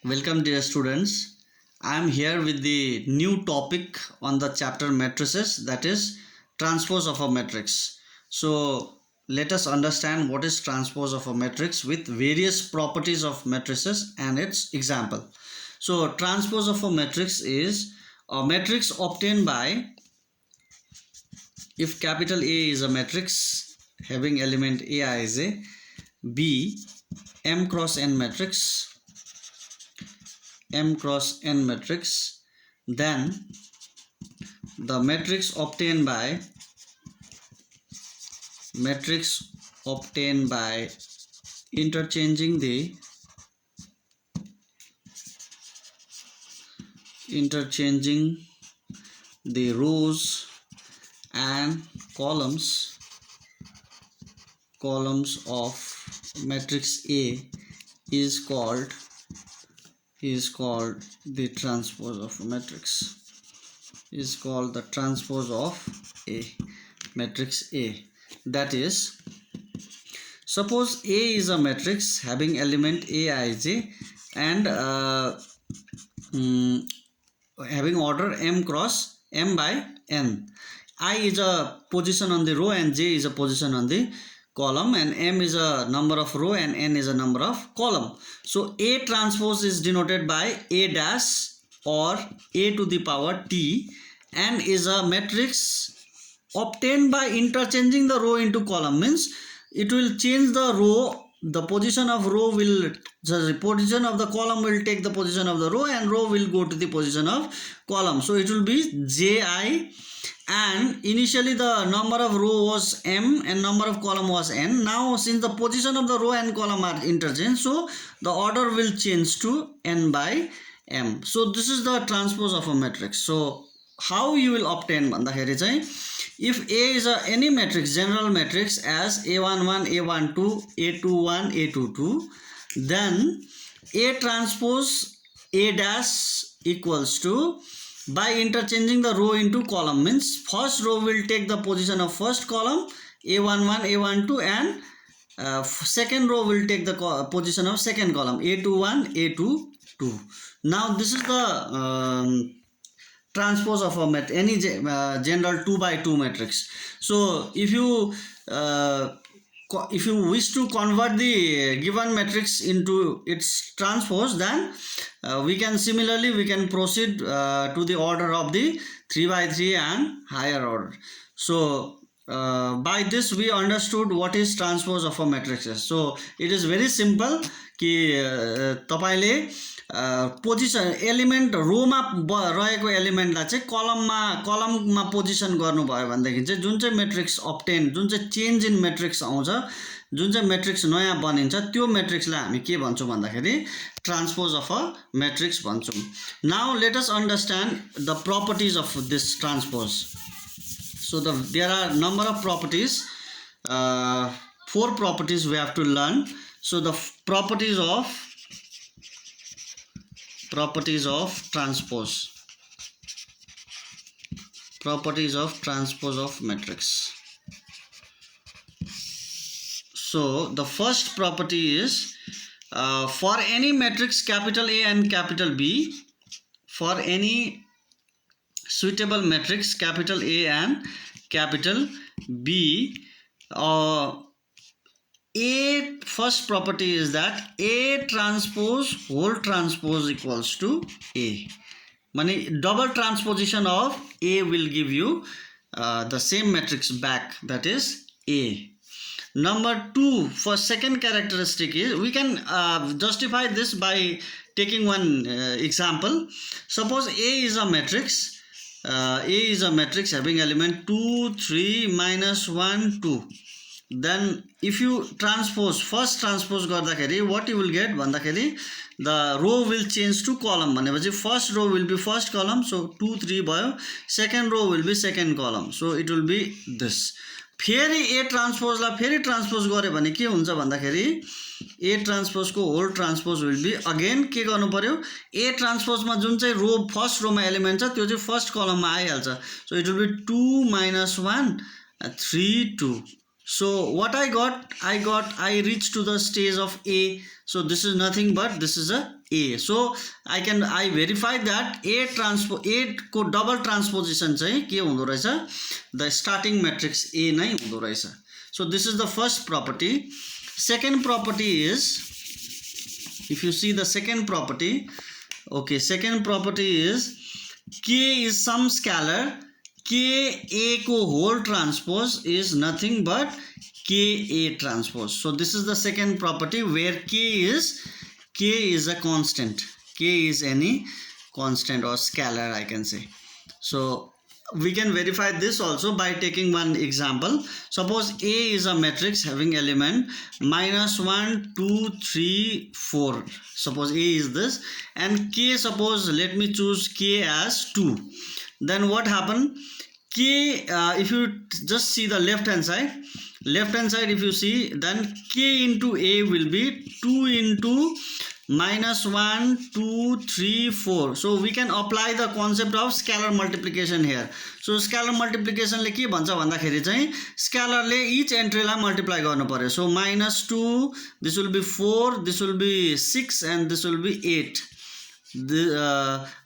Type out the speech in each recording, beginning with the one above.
Welcome, dear students. I am here with the new topic on the chapter matrices, that is transpose of a matrix. So let us understand what is transpose of a matrix with various properties of matrices and its example. So transpose of a matrix is a matrix obtained by, if capital A is a matrix having element Aij, B M cross N matrix, M cross N matrix, then the matrix obtained by interchanging the rows and columns of matrix A is called the transpose of a matrix, is called the transpose of A, matrix A. That is, suppose A is a matrix having element Aij and having order M cross M by N. I is a position on the row and J is a position on the column, and M is a number of row and N is a number of column. So A transpose is denoted by A dash or A to the power T, and is a matrix obtained by interchanging the row into column. Means it will change the row, the position of row will, the position of the column will take the position of the row, and row will go to the position of column. So it will be Ji, and initially the number of row was M and number of column was N. Now since the position of the row and column are interchanged, so the order will change to N by M. So this is the transpose of a matrix. So how you will obtain भन्दाखेरि चाहिँ, if A is any matrix, general matrix as A11, A12, A21, A22, then A transpose A dash equals to, by interchanging the row into column, means first row will take the position of first column A11, A12, and second row will take the position of second column A21, A22. Now this is the transpose of a any general 2 by 2 matrix. So if you wish to convert the given matrix into its transpose, then we can proceed to the order of the 3 by 3 and higher order. So by this we understood what is transpose of a matrices. So it is very simple कि तपाईले position element Roma रहेको एलिमेन्टलाई चाहिँ कलममा position गर्नुभयो भनेदेखि चाहिँ जुन चाहिँ matrix obtain, जुन चाहिँ change in matrix आउँछ, जुन चाहिँ मेट्रिक्स नयाँ बनिन्छ, त्यो मेट्रिक्सलाई हामी के भन्छौँ भन्दाखेरि ट्रान्सपोज अफ अ मेट्रिक्स भन्छौँ. Now let us understand the properties of this transpose. So there are number of properties, 4 properties we have to learn. So the properties of transpose of matrix. So the first property is, for any matrix capital A and capital B, for any suitable matrix capital A and capital B, A first property is that A transpose whole transpose equals to A. Meaning double transposition of A will give you the same matrix back, that is A. Number 2, for second characteristic is, we can justify this by taking one example. Suppose A is a matrix. A is a matrix having element 2, 3, minus 1, 2. Then if you transpose, first transpose गर्दाखेरि what you will get भन्दाखेरि, the row will change to column. भनेपछि first row will be first column, so 2, 3 भयो. Second row will be second column, so it will be this. फेरि A transpose ला फेरि transpose गर्यो भने के हुन्छ भन्दाखेरि, A transpose को whole transpose will be, again के गर्नु पर्यो, A transpose मा जुन चाहिँ रो फर्स्ट रोमा एलिमेन्ट छ त्यो चाहिँ फर्स्ट कलममा आइहाल्छ. So it will be 2 minus 1 3 2. So what I reached to the stage of A. So this is nothing but this is a A. So I verify that A को double transposition चाहिँ के हुँदो रहेछ, the starting matrix A नै हुँदो रहेछ. So this is the first property. Second property is, if you see the second property, okay, second property is K is some scalar. K A को whole transpose is nothing but K A transpose. So this is the second property where K is a constant. K is any constant or scalar, I can say. So we can verify this also by taking one example. Suppose A is a matrix having element -1, 2, 3, 4. Suppose A is this, and K, suppose let me choose K as 2. Then what happen? K, if you just see the left hand side, if you see, then K into A will be 2 into -1, 2, 3, 4. So we can apply the concept of scalar multiplication here. So scalar multiplication ले के भन्छ भन्दाखेरि चाहिँ scalar ले each entry लाई multiply गर्नु पर्यो. So -2, this will be 4, this will be 6, and this will be 8.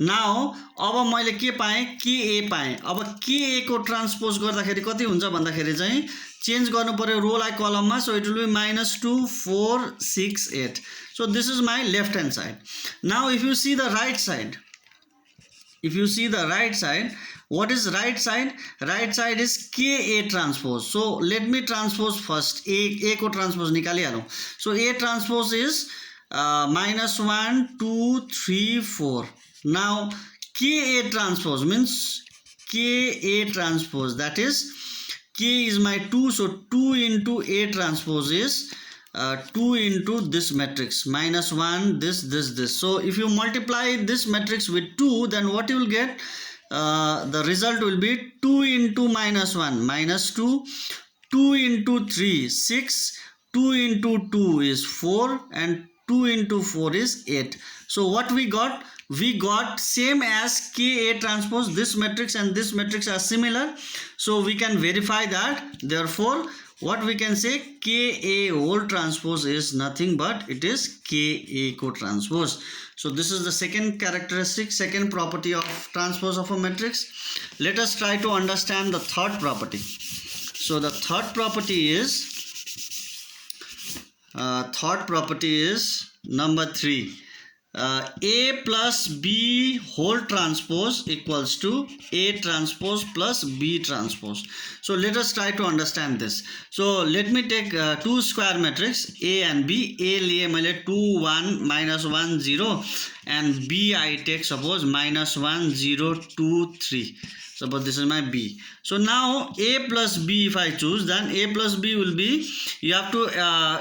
Now अब मैले के पाएँ, KA पाएँ. अब KA को ट्रान्सपोज गर्दाखेरि कति हुन्छ भन्दाखेरि चाहिँ चेन्ज गर्नु पर्यो रो लाई कलममा. So it will be -2, 4, 6, 8. So this is my left hand side. Now if you see the right side, what is right side? Right side is KA transpose. So let me transpose first. A को transpose निकालिहालौं. So A transpose is -1, 2, 3, 4. Now KA transpose means KA transpose, that is K is my 2, so 2 into A transpose is 2 into this matrix, -1, this. So if you multiply this matrix with 2, then what you will get? The result will be 2 into -1, -2, 2 into 3, 6, 2 into 2 is 4, and 2 into 4 is 8. So what we got? We got same as KA transpose. This matrix and this matrix are similar. So we can verify that. Therefore, what we can say, KA whole transpose is nothing but it is KA cotranspose. So this is the second characteristic, second property of transpose of a matrix. Let us try to understand the third property. So the third property is number 3. A plus B whole transpose equals to A transpose plus B transpose. So let us try to understand this. So let me take two square matrix A and B. A liye maile 2, 1, -1, 0, and B I take suppose -1, 0, 2, 3. Suppose this is my B. So now A plus B, if I choose, then A plus B will be, you have to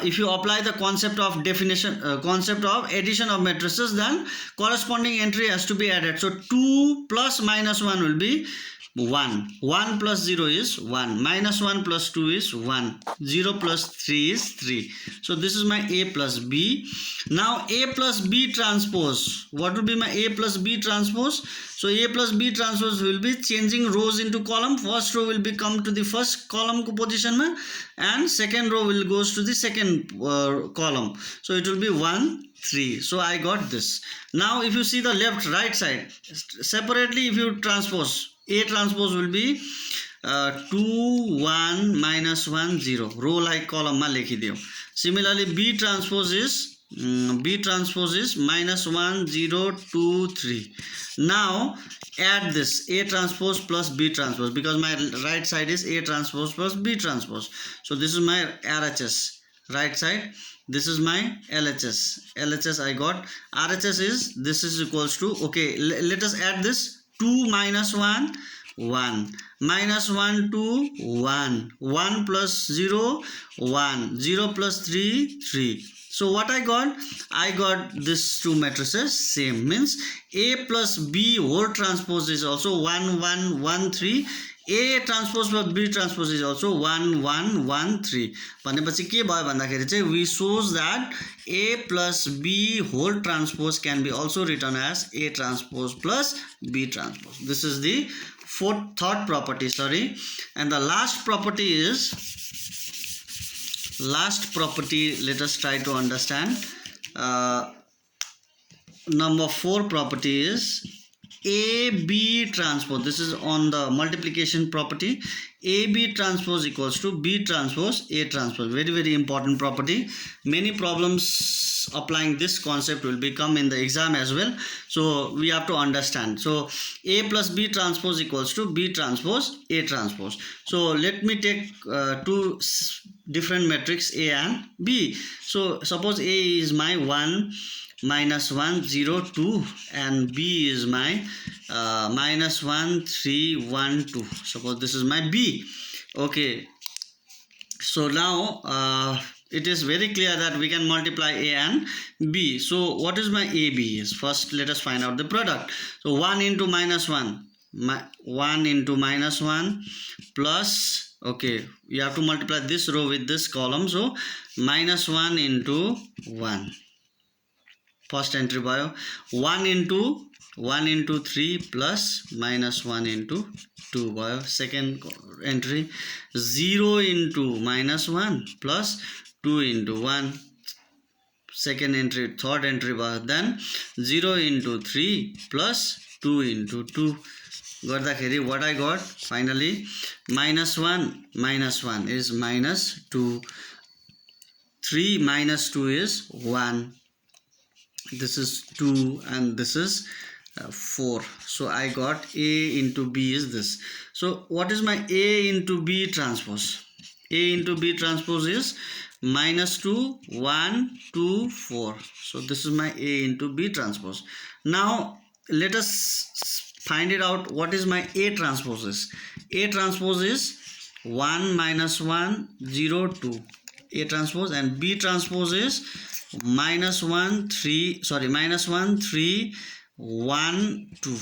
if you apply the concept of addition of matrices, then corresponding entry has to be added. So 2 plus -1 will be 1. 1 plus 0 is 1. -1 plus 2 is 1. 0 plus 3 is 3. So this is my A plus B. Now A plus B transpose. What will be my A plus B transpose? So A plus B transpose will be changing rows into column. First row will become to the first column position ma, and second row will goes to the second column. So it will be 1, 3. So I got this. Now if you see the left right side separately, if you transpose, A transpose will be 2, 1, -1, 0. Row like column ma lekhidiyo. Similarly B transpose is -1, 0, 2, 3. Now add this A transpose plus B transpose, because my right side is A transpose plus B transpose. So this is my RHS. Right side, this is my LHS. LHS I got. RHS is, this is equals to, okay, let us add this. 2 -1, 1. -1, 2, 1. 1 plus 0, 1. 0 plus 3, 3. So what I got? I got these two matrices same. Means A plus B whole transpose is also 1, 1, 1, 3. A transpose plus B transpose is also 1, 1, 1, 3. भनेपछि के भयो भन्दाखेरि चाहिँ we shows that A plus B whole transpose can be also written as A transpose plus B transpose. This is the third property, and the last property is last property, let us try to understand. Number 4 property is AB transpose. This is on the multiplication property. AB transpose equals to B transpose A transpose. Very, very important property. Many problems applying this concept will become in the exam as well. So we have to understand. So A plus B transpose equals to B transpose A transpose. So let me take two different matrix A and B. So suppose A is my 1 minus 1 0 2 and B is my minus 1 3 1 2. Suppose this is my B. Okay, so now it is very clear that we can multiply A and B. So what is my AB is? First let us find out the product. So 1 into minus 1, 1 into minus 1 plus, okay, you have to multiply this row with this column. So minus 1 into 1. First entry by 1 into 3 plus minus 1 into 2 by second entry. 0 into minus 1 plus 2 into 1 second entry. Third entry by then 0 into 3 plus 2 into 2. Gardakeri what I got finally minus 1 is minus 2. 3 minus 2 is 1. This is 2 and this is 4. So I got A into B is this. So what is my A into B transpose? A into B transpose is minus 2 1 2 4. So this is my A into B transpose. Now let us find it out. What is my A transpose is? A transpose is 1 minus 1 0 2. A transpose, and B transpose is minus 1 3 1 2.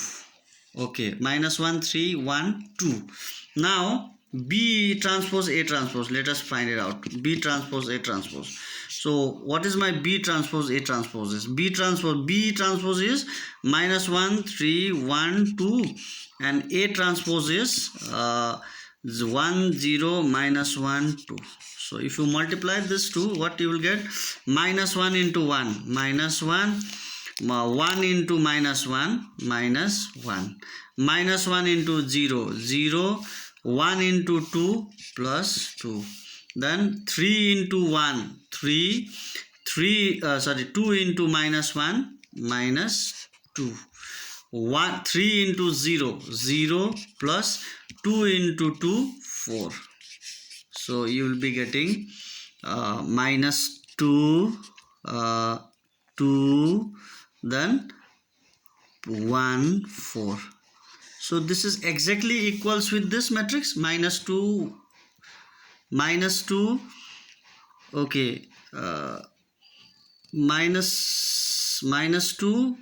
Okay, minus 1 3 1 2. Now B transpose A transpose, let us find it out. B transpose A transpose. So what is my B transpose A transpose is? B transpose is minus 1 3 1 2 and A transpose is 1 0 minus 1 2. So if you multiply this two, what you will get? Minus 1 into 1 minus 1, 1 into minus 1 minus 1, minus 1 into 0 0, 1 into 2 plus 2, then 3 into 1 3 2 into minus 1 minus 2, 1 3 into 0 0 plus 2 into 2 4. So you will be getting minus 2 2 then 1 4. So this is exactly equals with this matrix minus 2 okay, minus 2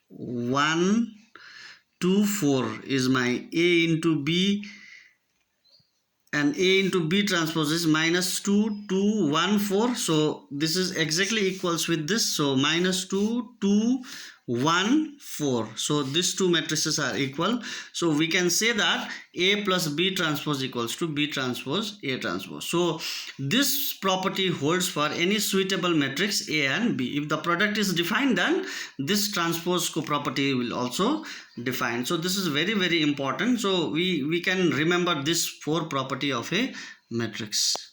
1 2 4 is my A into B, and A into B transpose is minus 2 2 1 4. So this is exactly equals with this. So minus 2 2 1 4. So these two matrices are equal. So we can say that A plus B transpose equals to B transpose A transpose. So this property holds for any suitable matrix A and B. If the product is defined, then this transpose property will also define. So this is very, very important. So we can remember this 4 property of a matrix.